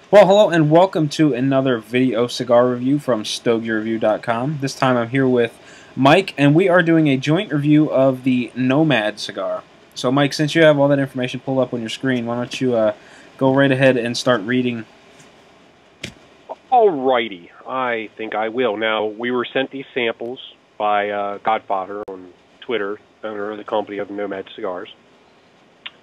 Well, hello and welcome to another video cigar review from StogieReview.com. This time I'm here with Mike, and we are doing a joint review of the Nomad cigar. So, Mike, since you have all that information pulled up on your screen, why don't you go right ahead and start reading? Alrighty, I think I will. Now, we were sent these samples by Godfather on Twitter, owner of the company of Nomad Cigars.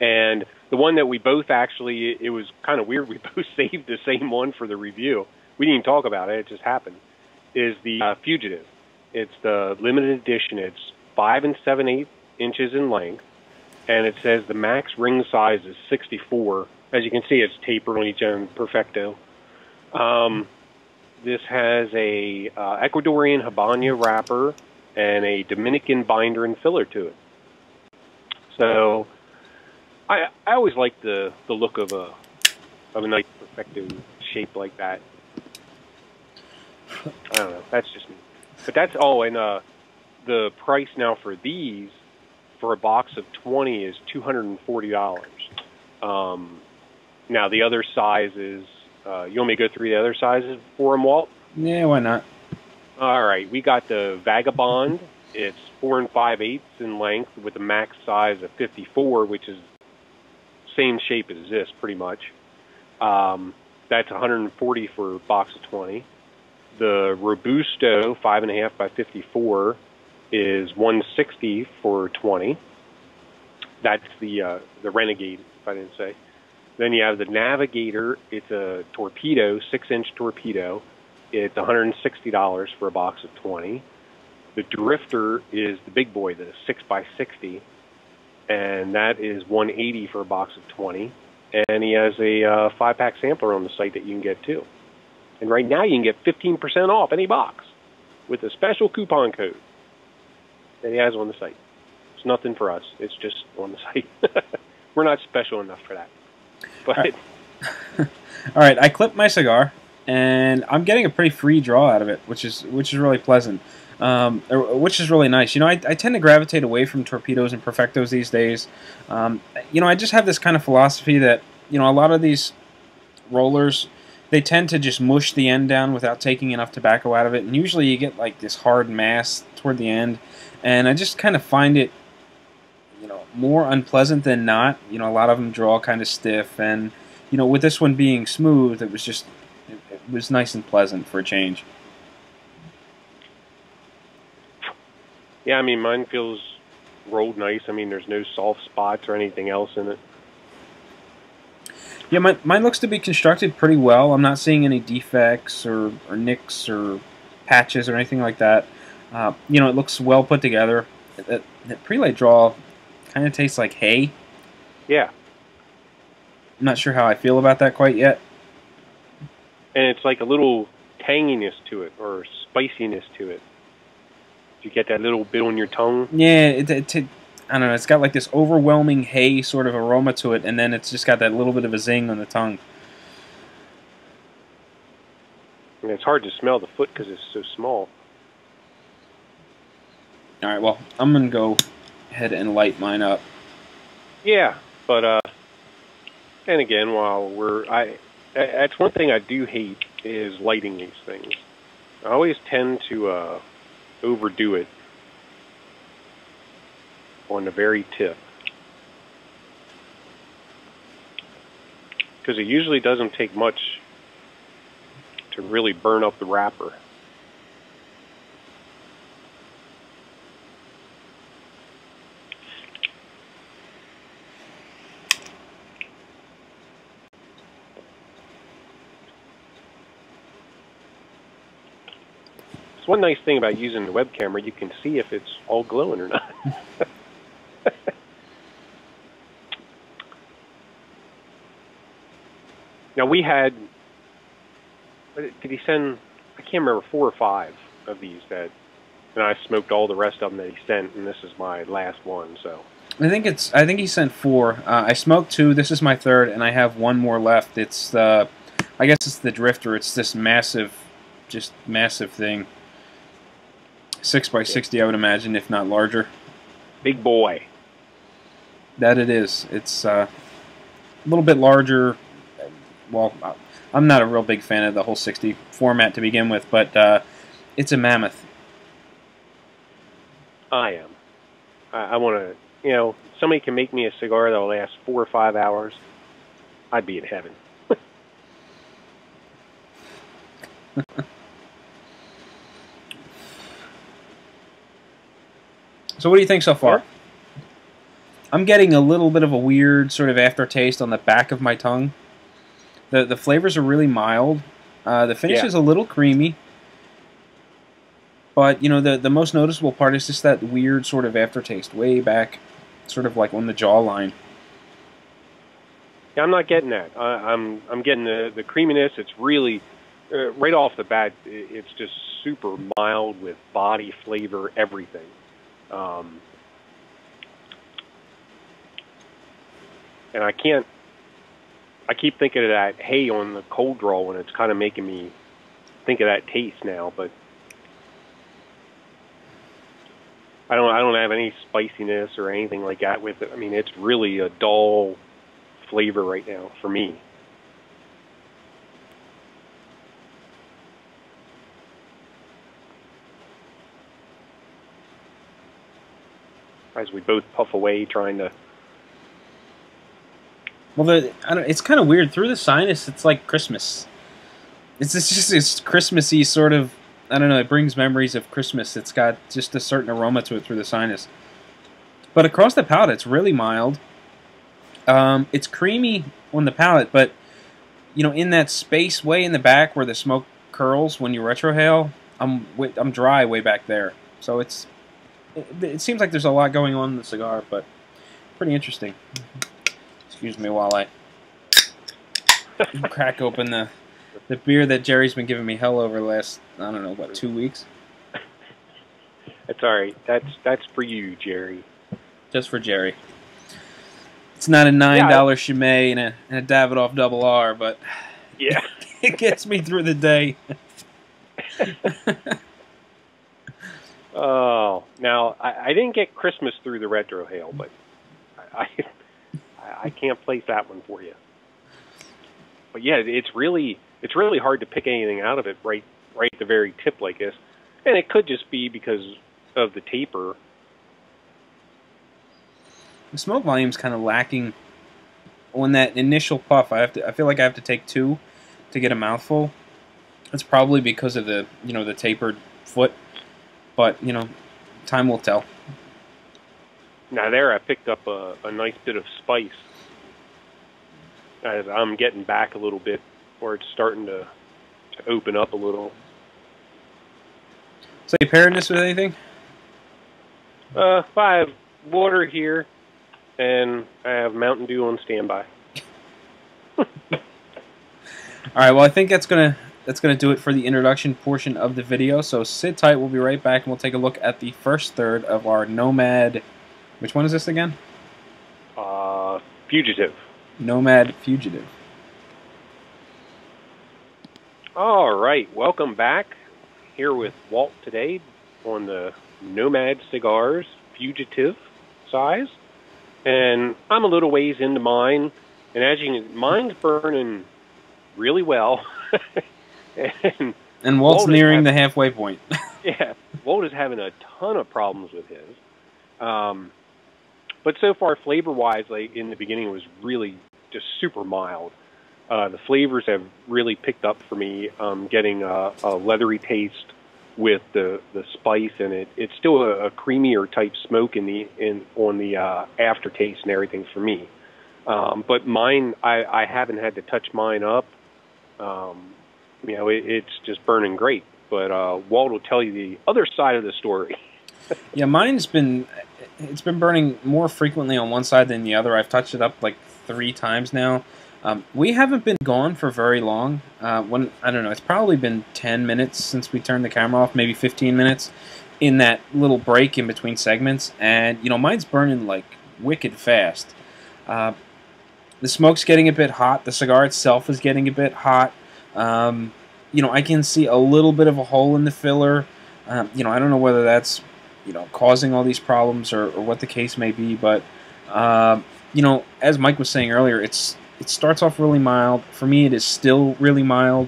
And the one that we both actually, it was kind of weird, we both saved the same one for the review. We didn't even talk about it, it just happened, is the Fugitive. It's the limited edition. It's 5 7/8 inches in length, and it says the max ring size is 64. As you can see, it's tapered on each end, perfecto. This has a Ecuadorian Habana wrapper and a Dominican binder and filler to it. So I always like the look of a nice perfecto shape like that. I don't know, that's just me. But that's all. And the price now for these, for a box of 20, is $240. Now the other sizes. You want me to go through the other sizes for them, Walt? Yeah, why not? All right, we got the Vagabond. It's 4 5/8 in length with a max size of 54, which is same shape as this, pretty much. That's 140 for a box of 20. The Robusto 5.5 by 54 is 160 for 20. That's the Renegade, if I didn't say. Then you have the Navigator. It's a torpedo, 6-inch torpedo. It's $160 for a box of 20. The Drifter is the big boy, the 6 by 60, and that is $180 for a box of 20. And he has a 5-pack sampler on the site that you can get too. And right now you can get 15% off any box with a special coupon code that he has on the site. It's nothing for us. It's just on the site. We're not special enough for that. But All right, I clipped my cigar, and I'm getting a pretty free draw out of it, which is really pleasant, which is really nice. You know, I tend to gravitate away from torpedoes and perfectos these days. You know, I just have this kind of philosophy that, you know, a lot of these rollers, they tend to just mush the end down without taking enough tobacco out of it, and usually you get like this hard mass toward the end, and I just kind of find it, you know, more unpleasant than not. You know, a lot of them draw kind of stiff, and you know, with this one being smooth, it was just it was nice and pleasant for a change. yeah, I mean, mine feels rolled nice. I mean, there's no soft spots or anything else in it. Yeah, mine looks to be constructed pretty well. I'm not seeing any defects or nicks or patches or anything like that. You know, it looks well put together. That pre-light draw kind of tastes like hay. Yeah. I'm not sure how I feel about that quite yet. And it's like a little tanginess to it, or spiciness to it. You get that little bit on your tongue. Yeah, I don't know. It's got like this overwhelming hay sort of aroma to it, and then it's just got that little bit of a zing on the tongue. And it's hard to smell the foot because it's so small. All right, well, I'm going to go ahead and light mine up. Yeah, but and again, while that's one thing I do hate is lighting these things. I always tend to overdo it on the very tip, because it usually doesn't take much to really burn up the wrapper. It's one nice thing about using the web camera, you can see if it's all glowing or not. Now we had, did he send, I can't remember, 4 or 5 of these that, and I smoked all the rest of them that he sent, and this is my last one, so. I think he sent 4. I smoked 2. This is my 3rd, and I have 1 more left. It's I guess it's the Drifter. It's this massive, just massive thing. 6 by 60, I would imagine, if not larger. Big boy. That it is. It's a little bit larger, well, I'm not a real big fan of the whole 60 format to begin with, but it's a mammoth. I am. I want to, you know, somebody can make me a cigar that will last 4 or 5 hours. I'd be in heaven. So what do you think so far? Yeah. I'm getting a little bit of a weird sort of aftertaste on the back of my tongue. The flavors are really mild. The finish is a little creamy. But, you know, the most noticeable part is just that weird sort of aftertaste way back, sort of like on the jawline. Yeah, I'm not getting that. I'm getting the creaminess. It's really, right off the bat, it's just super mild with body, flavor, everything. And I keep thinking of that hay on the cold draw, and it's kind of making me think of that taste now, but I don't have any spiciness or anything like that with it. I mean, it's really a dull flavor right now for me. As we both puff away trying to... Well, it's kind of weird. Through the sinus, it's like Christmas. It's Christmassy sort of, I don't know, it brings memories of Christmas. It's got just a certain aroma to it through the sinus. But across the palate, it's really mild. It's creamy on the palate, but, you know, in that space way in the back where the smoke curls when you retrohale, I'm dry way back there. So it seems like there's a lot going on in the cigar, but pretty interesting. Excuse me while I crack open the beer that Jerry's been giving me hell over the last, I don't know, what, 2 weeks? That's all right. That's for you, Jerry. Just for Jerry. It's not a $9 Chimay and a Davidoff Double R, but yeah, it gets me through the day. Oh, now I didn't get Christmas through the retrohale, but I can't place that one for you. But yeah, it's really hard to pick anything out of it right at the very tip like this, and it could just be because of the taper. The smoke volume's kind of lacking on that initial puff. I feel like I have to take 2 to get a mouthful. That's probably because of the the tapered foot, but time will tell. Now there, I picked up a nice bit of spice as I'm getting back a little bit, or it's starting to open up a little. So you pairing this with anything? I have water here, and I have Mountain Dew on standby. All right. Well, I think that's gonna do it for the introduction portion of the video. So sit tight. We'll be right back, and we'll take a look at the first third of our Nomad. Which one is this again? Fugitive. Nomad Fugitive. All right, welcome back. Here with Walt today on the Nomad Cigars Fugitive size. And I'm a little ways into mine. And as you can, mine's burning really well. and Walt's nearing the halfway point. Yeah, Walt is having a ton of problems with his. But so far, flavor-wise, like in the beginning, it was really just super mild. The flavors have really picked up for me. Getting a leathery taste with the spice, and it's still a creamier type smoke on the aftertaste and everything for me. But mine, I haven't had to touch mine up. It's just burning great. But Walt will tell you the other side of the story. Yeah, mine's been burning more frequently on one side than the other. I've touched it up like 3 times now. We haven't been gone for very long. I don't know, it's probably been 10 minutes since we turned the camera off, maybe 15 minutes in that little break in between segments. And, mine's burning like wicked fast. The smoke's getting a bit hot. The cigar itself is getting a bit hot. I can see a little bit of a hole in the filler. I don't know whether that's causing all these problems or what the case may be, but as Mike was saying earlier, it's it starts off really mild. For me, it is still really mild.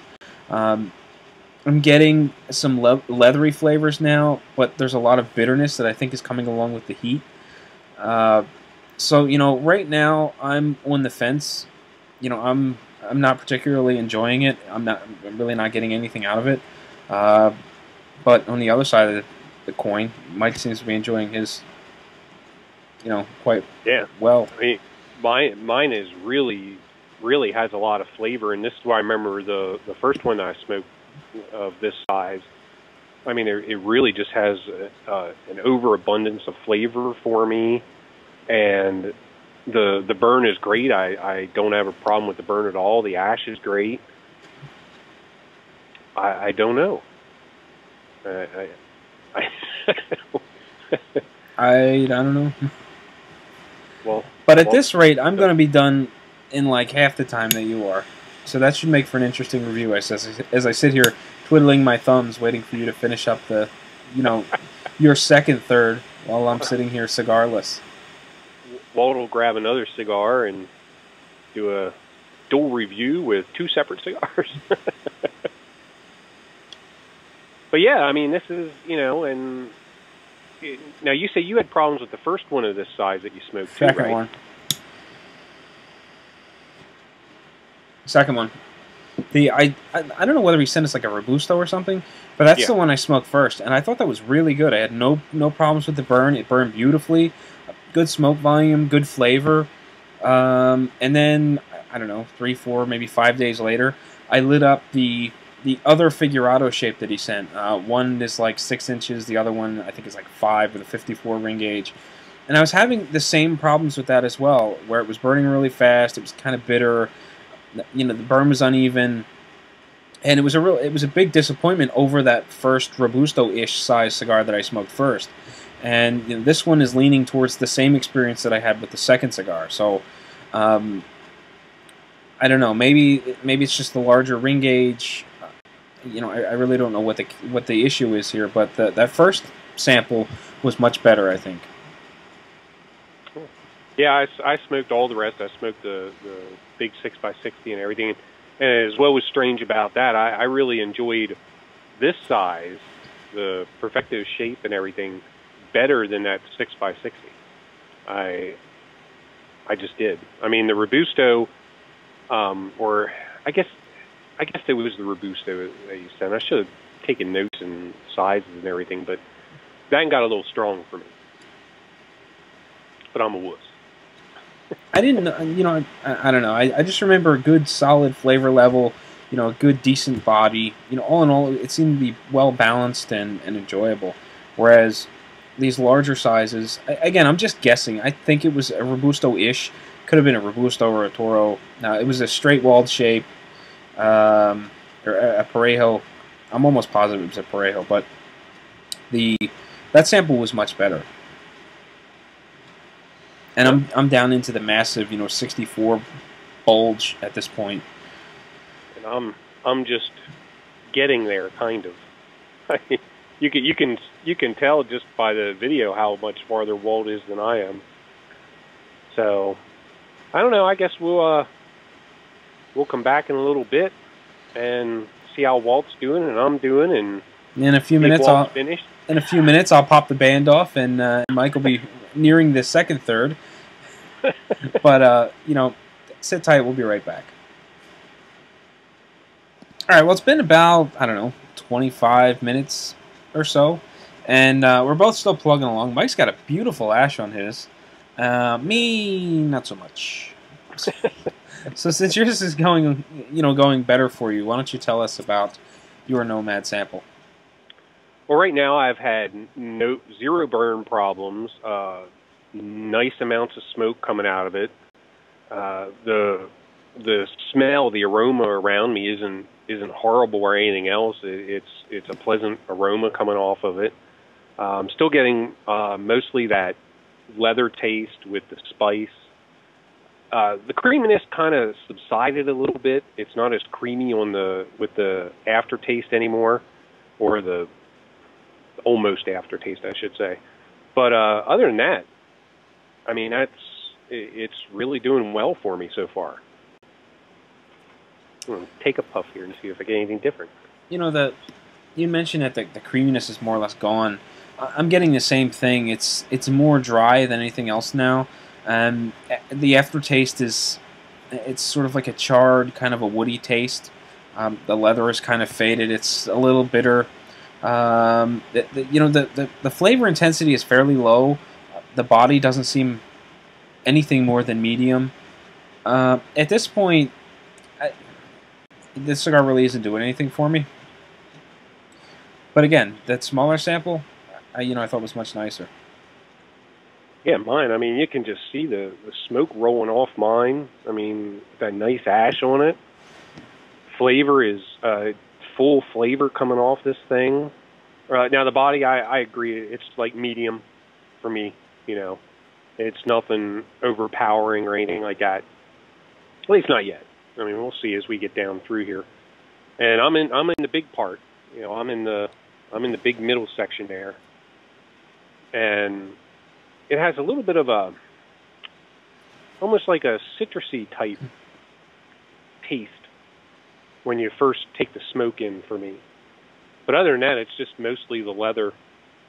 Um, I'm getting some leathery flavors now, but there's a lot of bitterness that I think is coming along with the heat. So right now I'm on the fence. I'm not particularly enjoying it. I'm really not getting anything out of it. Uh, but on the other side of the coin, Mike seems to be enjoying his, quite well. I mean, mine is really has a lot of flavor, and this is why I remember the first one I smoked of this size. I mean, it really just has an overabundance of flavor for me, and the burn is great. I don't have a problem with the burn at all. The ash is great. I don't know. I don't know. Well, but at this rate, I'm going to be done in like half the time that you are. So that should make for an interesting review as I sit here twiddling my thumbs waiting for you to finish up the, your second third while I'm sitting here cigarless. Walt will grab another cigar and do a dual review with two separate cigars. But yeah, I mean, this is, and now you say you had problems with the first one of this size that you smoked too, Second right? one. Second one. I don't know whether he sent us like a Robusto or something, but that's the one I smoked first, and I thought that was really good. I had no problems with the burn. It burned beautifully, good smoke volume, good flavor. And then I don't know, 3, 4, maybe 5 days later, I lit up the other Figurado shape that he sent. One is like 6 inches, the other one I think is like 5 with a 54 ring gauge. And I was having the same problems with that as well, where it was burning really fast. It was kind of bitter. The burn was uneven, and it was a big disappointment over that first Robusto-ish size cigar that I smoked first. And this one is leaning towards the same experience that I had with the second cigar. So I don't know. Maybe it's just the larger ring gauge. I really don't know what the issue is here. But that first sample was much better, I think. Yeah, I smoked all the rest. I smoked the big 6x60 and everything. And as what was strange about that, I really enjoyed this size, the Perfecto shape and everything, better than that 6x60. I just did. I mean, the Robusto, or I guess it was the Robusto that you sent. I should have taken notes and sizes and everything, but that got a little strong for me. But I'm a wuss. I didn't, I don't know. I just remember a good, solid flavor level, a good, decent body. All in all, it seemed to be well balanced and enjoyable. Whereas these larger sizes, again, I'm just guessing. I think it was a Robusto-ish. Could have been a Robusto or a Toro. It was a straight-walled shape, or a Parejo. I'm almost positive it was a Parejo, but that sample was much better. And I'm down into the massive, 64 bulge at this point. And I'm just getting there, kind of. You can tell just by the video how much farther Walt is than I am. So I don't know. I guess we'll come back in a little bit and see how Walt's doing and I'm doing, and in a few minutes I'll pop the band off, and Mike will be nearing the second third. But sit tight. We'll be right back. All right. Well, it's been about 25 minutes or so, and we're both still plugging along. Mike's got a beautiful ash on his. Me, not so much. So since yours is going better for you, why don't you tell us about your Nomad sample? Well, right now I've had zero burn problems. Nice amounts of smoke coming out of it. The smell, the aroma around me isn't horrible or anything else. It's a pleasant aroma coming off of it. I'm still getting mostly that leather taste with the spice. The creaminess kind of subsided a little bit. It's not as creamy with the aftertaste anymore, or the almost aftertaste, I should say. But other than that, I mean, it's really doing well for me so far. Take a puff here and see if I get anything different. You know, you mentioned that the creaminess is more or less gone. I'm getting the same thing. It's more dry than anything else now. The aftertaste it's sort of like a charred, kind of a woody taste. The leather is kind of faded. It's a little bitter. The flavor intensity is fairly low. The body doesn't seem anything more than medium. At this point, this cigar really isn't doing anything for me. But again, that smaller sample, I thought was much nicer. Yeah, mine. I mean, you can just see the smoke rolling off mine. I mean, that nice ash on it. Flavor is full flavor coming off this thing. Now the body, I agree. It's like medium for me. It's nothing overpowering or anything like that. At least not yet. I mean, we'll see as we get down through here. And I'm in the big part. I'm in the big middle section there. And it has a little bit of almost like a citrusy type taste when you first take the smoke in for me. But other than that, it's just mostly the leather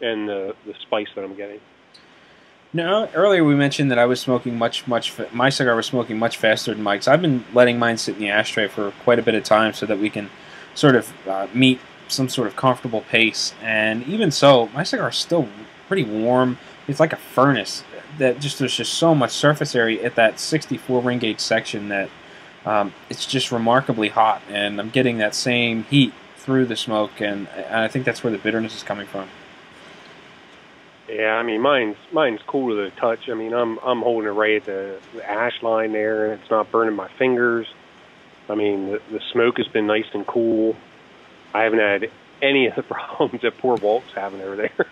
and the spice that I'm getting. Now, earlier we mentioned that I was smoking my cigar was smoking much faster than Mike's. I've been letting mine sit in the ashtray for quite a bit of time so that we can sort of meet some sort of comfortable pace. And even so, my cigar is still pretty warm. It's like a furnace. There's just so much surface area at that 64 ring gauge section that it's just remarkably hot, and I'm getting that same heat through the smoke, and I think that's where the bitterness is coming from. Yeah, I mean, mine's cool to the touch. I mean, I'm holding it right at the ash line there, and it's not burning my fingers. I mean, the smoke has been nice and cool. I haven't had any of the problems that poor Walt's having over there.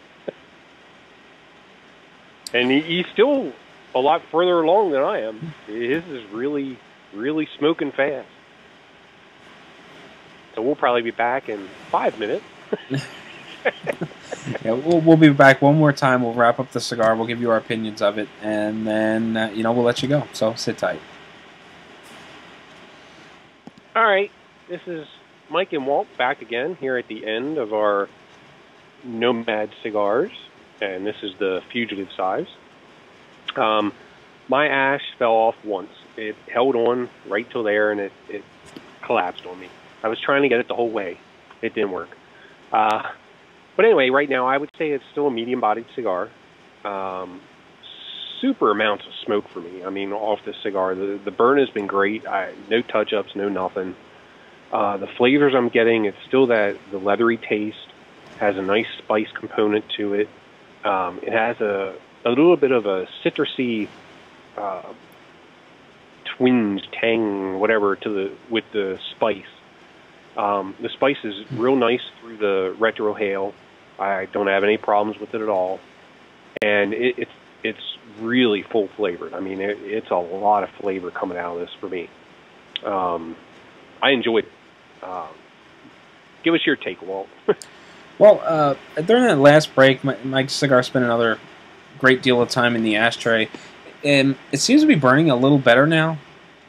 And he's still a lot further along than I am. His is really, really smoking fast. So we'll probably be back in 5 minutes. Yeah, we'll be back one more time. We'll wrap up the cigar. We'll give you our opinions of it, and then we'll let you go. So sit tight. All right, this is Mike and Walt back again here at the end of our Nomad cigars, and this is the Fugitive size. My ash fell off once. It held on right till there, and it collapsed on me. I was trying to get it the whole way. It didn't work. But anyway, right now I would say it's still a medium-bodied cigar. Super amounts of smoke for me. I mean, off this cigar, the burn has been great. No touch-ups, no nothing. The flavors I'm getting, it's still the leathery taste. Has a nice spice component to it. It has a little bit of a citrusy twinge, tang, whatever with the spice. The spice is real nice through the retrohale. I don't have any problems with it at all, and it's really full flavored. I mean, it's a lot of flavor coming out of this for me. I enjoyed it. Give us your take, Walt. Well, during that last break, my cigar spent another great deal of time in the ashtray, and it seems to be burning a little better now.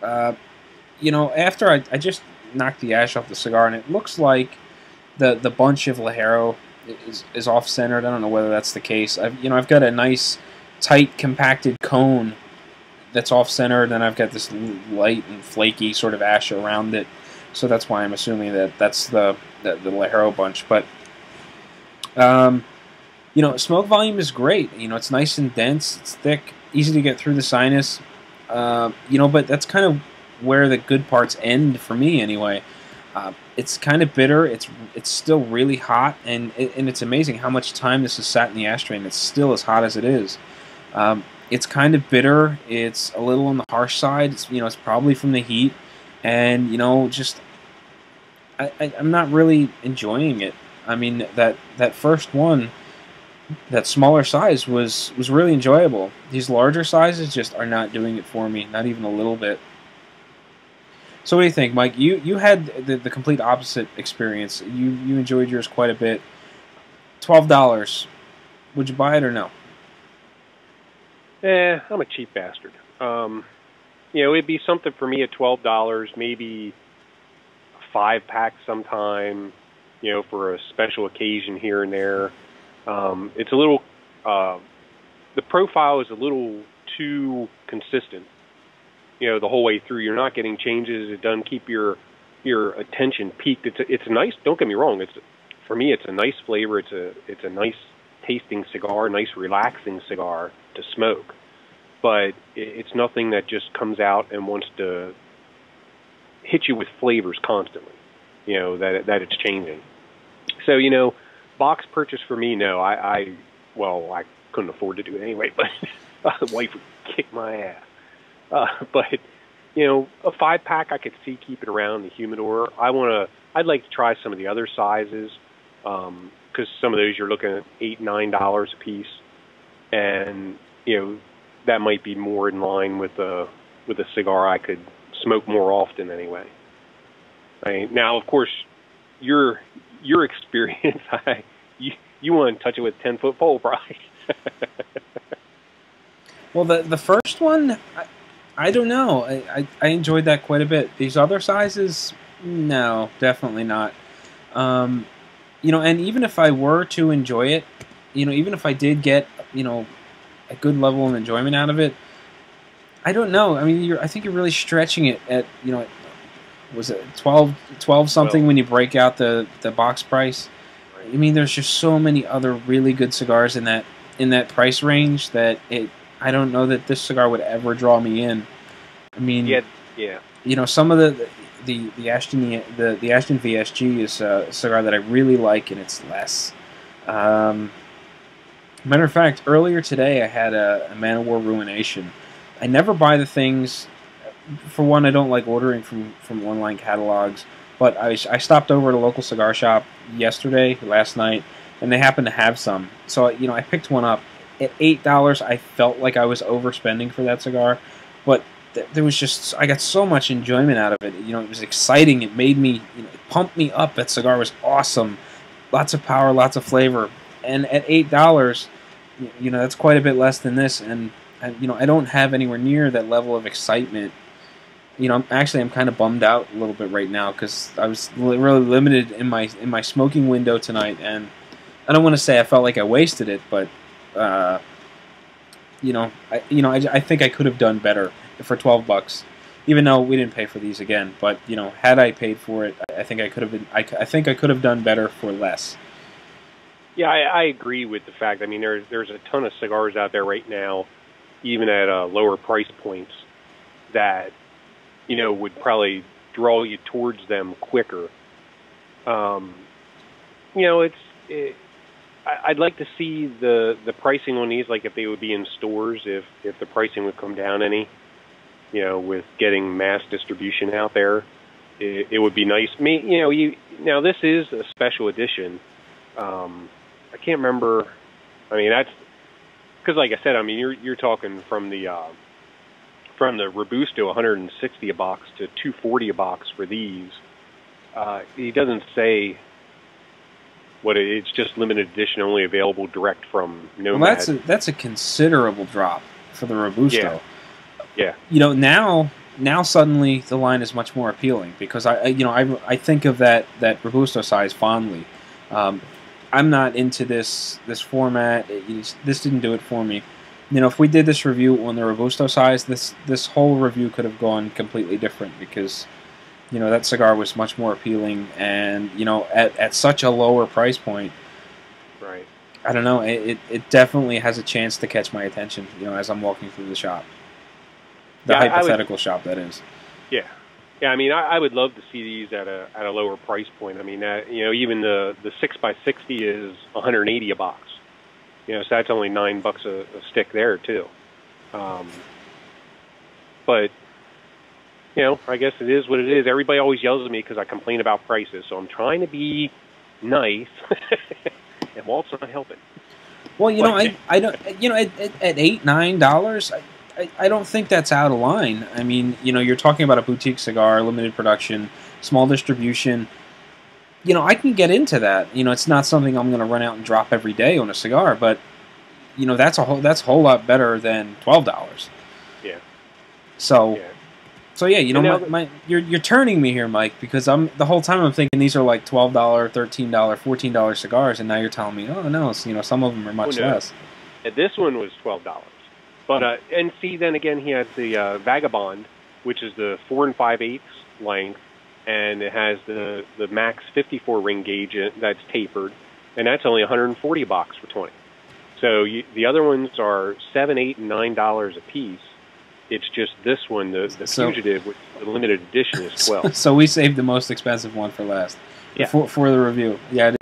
After I just knocked the ash off the cigar, and it looks like the bunch of Ligero is off centered. I don't know whether that's the case. I've got a nice tight compacted cone that's off centered, and I've got this light and flaky sort of ash around it. So that's why I'm assuming that's the Ligero bunch. But smoke volume is great. It's nice and dense. It's thick, easy to get through the sinus. But that's kind of where the good parts end for me, anyway. It's kind of bitter. It's still really hot, and it's amazing how much time this has sat in the ashtray, and it's still as hot as it is. It's kind of bitter. It's a little on the harsh side. It's probably from the heat, and I'm not really enjoying it. I mean, that first one, that smaller size was really enjoyable. These larger sizes just are not doing it for me, not even a little bit. So what do you think, Mike? You had the complete opposite experience. You enjoyed yours quite a bit. $12. Would you buy it or no? I'm a cheap bastard. It'd be something for me at $12, maybe 5-pack sometime, you know, for a special occasion here and there. It's a little, the profile is a little too consistent, you know, the whole way through. You're not getting changes. It doesn't keep your attention peaked. It's nice. Don't get me wrong. For me, it's a nice flavor. It's a nice tasting cigar, nice relaxing cigar to smoke. But it's nothing that just comes out and wants to hit you with flavors constantly, you know, that it's changing. So, you know, box purchase for me, no. I couldn't afford to do it anyway, but the wife would kick my ass. But, you know, a 5-pack I could see keeping around the humidor. I'd like to try some of the other sizes, because some of those you're looking at $8, $9 a piece, and, you know, that might be more in line with a cigar I could smoke more often anyway. Now, of course, your experience, you want to touch it with a 10-foot pole, probably. Well, the first one, I don't know. I enjoyed that quite a bit. These other sizes, no, definitely not. You know, and even if I were to enjoy it, you know, even if I did get, you know, a good level of enjoyment out of it, I don't know. I mean, I think you're really stretching it at, you know, was it 12 something 12. when you break out the box price? Right. I mean, there's just so many other really good cigars in that price range that I don't know that this cigar would ever draw me in. I mean, yeah. You know, some of the Ashton VSG is a cigar that I really like, and it's less. Matter of fact, earlier today I had a Man of War Ruination. I never buy the things. For one, I don't like ordering from online catalogs, but I stopped over at a local cigar shop last night, and they happened to have some. So, you know, I picked one up. At $8, I felt like I was overspending for that cigar, but there was just, I got so much enjoyment out of it. You know, it was exciting. It made me, you know, it pumped me up. That cigar was awesome. Lots of power, lots of flavor. And at $8, you know, that's quite a bit less than this. And you know, I don't have anywhere near that level of excitement. You know, I'm kind of bummed out a little bit right now because I was really limited in my smoking window tonight, and I don't want to say I felt like I wasted it, but you know, I think I could have done better for $12, even though we didn't pay for these again. But you know, had I paid for it, I think I could have been. I think I could have done better for less. Yeah, I agree with the fact. I mean, there's a ton of cigars out there right now, even at lower price points, that, you know, would probably draw you towards them quicker. You know, I'd like to see the pricing on these, like if they would be in stores, if the pricing would come down any, you know, with getting mass distribution out there. It would be nice. Now this is a special edition. I can't remember. I mean, that's because, like I said, I mean, you're talking from the Robusto 160 a box to 240 a box for these. He doesn't say what it's just limited edition, only available direct from Nomad. Well, that's a considerable drop for the Robusto. Yeah. You know, now suddenly the line is much more appealing because I think of that Robusto size fondly. I'm not into this format. This didn't do it for me. You know, if we did this review on the Robusto size, this whole review could have gone completely different because, you know, that cigar was much more appealing, and you know, at such a lower price point. Right. I don't know. It definitely has a chance to catch my attention. You know, as I'm walking through the shop, the hypothetical shop that is. Yeah. Yeah, I mean, I would love to see these at a lower price point. I mean, you know, even the 6x60 is $180 a box. You know, so that's only $9 a stick there too. But you know, I guess it is what it is. Everybody always yells at me because I complain about prices, so I'm trying to be nice, and Walt's not helping. Well, you know, I don't. You know, at $8, $9. I don't think that's out of line. I mean, you know, you're talking about a boutique cigar, limited production, small distribution. You know, I can get into that. You know, it's not something I'm going to run out and drop every day on a cigar, but you know, that's a whole lot better than $12. Yeah. So, So yeah, you know, And now, you're turning me here, Mike, because the whole time I'm thinking these are like $12, $13, $14 cigars, and now you're telling me, oh no, it's, you know, some of them are much less. this one was $12. But and see, then again, he has the Vagabond, which is the 4 5/8 length, and it has the max 54 ring gauge that's tapered, and that's only $140 for 20. So the other ones are $7, $8, and $9 a piece. It's just this one, the Fugitive, which the limited edition is 12. So we saved the most expensive one for last. Yeah. For the review. Yeah,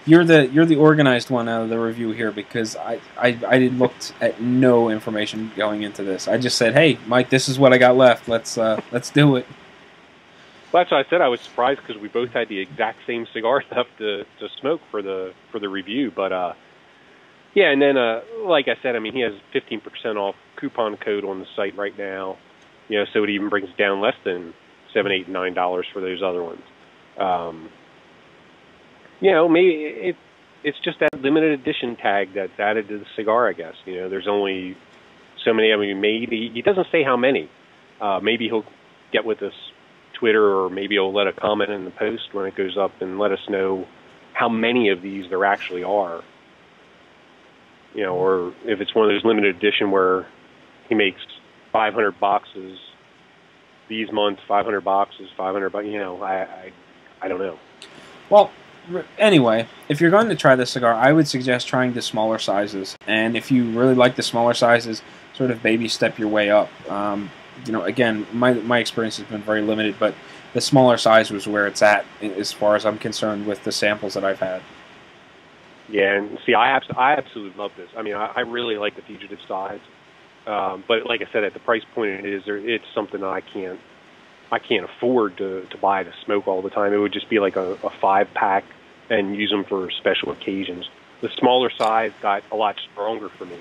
you're the organized one out of the review here, because I looked at no information going into this. I just said, hey, Mike, this is what I got left. Let's do it. Well, that's what I said. I was surprised because we both had the exact same cigar left to smoke for the review. But yeah, and then like I said, I mean, he has 15% off coupon code on the site right now. You know, so it even brings it down less than $7, $8, and $9 for those other ones. You know, maybe it's just that limited edition tag that's added to the cigar, I guess. You know, there's only so many of them made. He doesn't say how many. Maybe he'll get with us Twitter, or maybe he'll let a comment in the post when it goes up and let us know how many of these there actually are. You know, or if it's one of those limited edition where he makes 500 boxes these months, 500 boxes, 500. But you know, I don't know. Well, anyway, if you're going to try this cigar, I would suggest trying the smaller sizes. And if you really like the smaller sizes, sort of baby step your way up. You know, again, my experience has been very limited, but the smaller size was where it's at as far as I'm concerned with the samples that I've had. Yeah, and see, I absolutely love this. I mean, I really like the Fugitive size, but like I said, at the price point it's something that I can't afford to buy to smoke all the time. It would just be like a 5-pack and use them for special occasions. The smaller size got a lot stronger for me.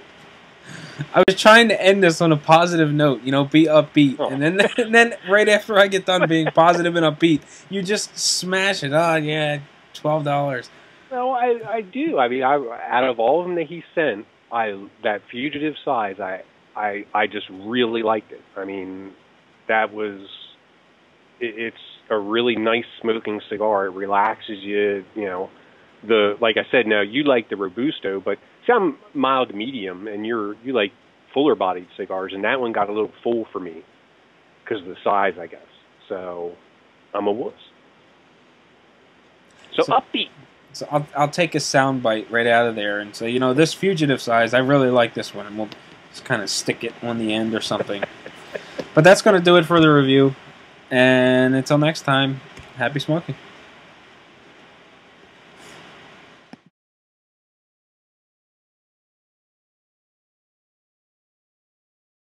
I was trying to end this on a positive note, you know, be upbeat, and then right after I get done being positive and upbeat, you just smash it. Oh yeah, $12. No, I do. I mean, out of all of them that he sent, that Fugitive size, I just really liked it. I mean, that was. It's a really nice smoking cigar. It relaxes you. You know, like I said, now you like the Robusto, but see, I'm mild to medium, and you like fuller bodied cigars, and that one got a little full for me because of the size, I guess. So I'm a wuss. So upbeat. So I'll take a sound bite right out of there and say, you know, this Fugitive size, I really like this one, and we'll just kind of stick it on the end or something. But that's going to do it for the review. And until next time, happy smoking.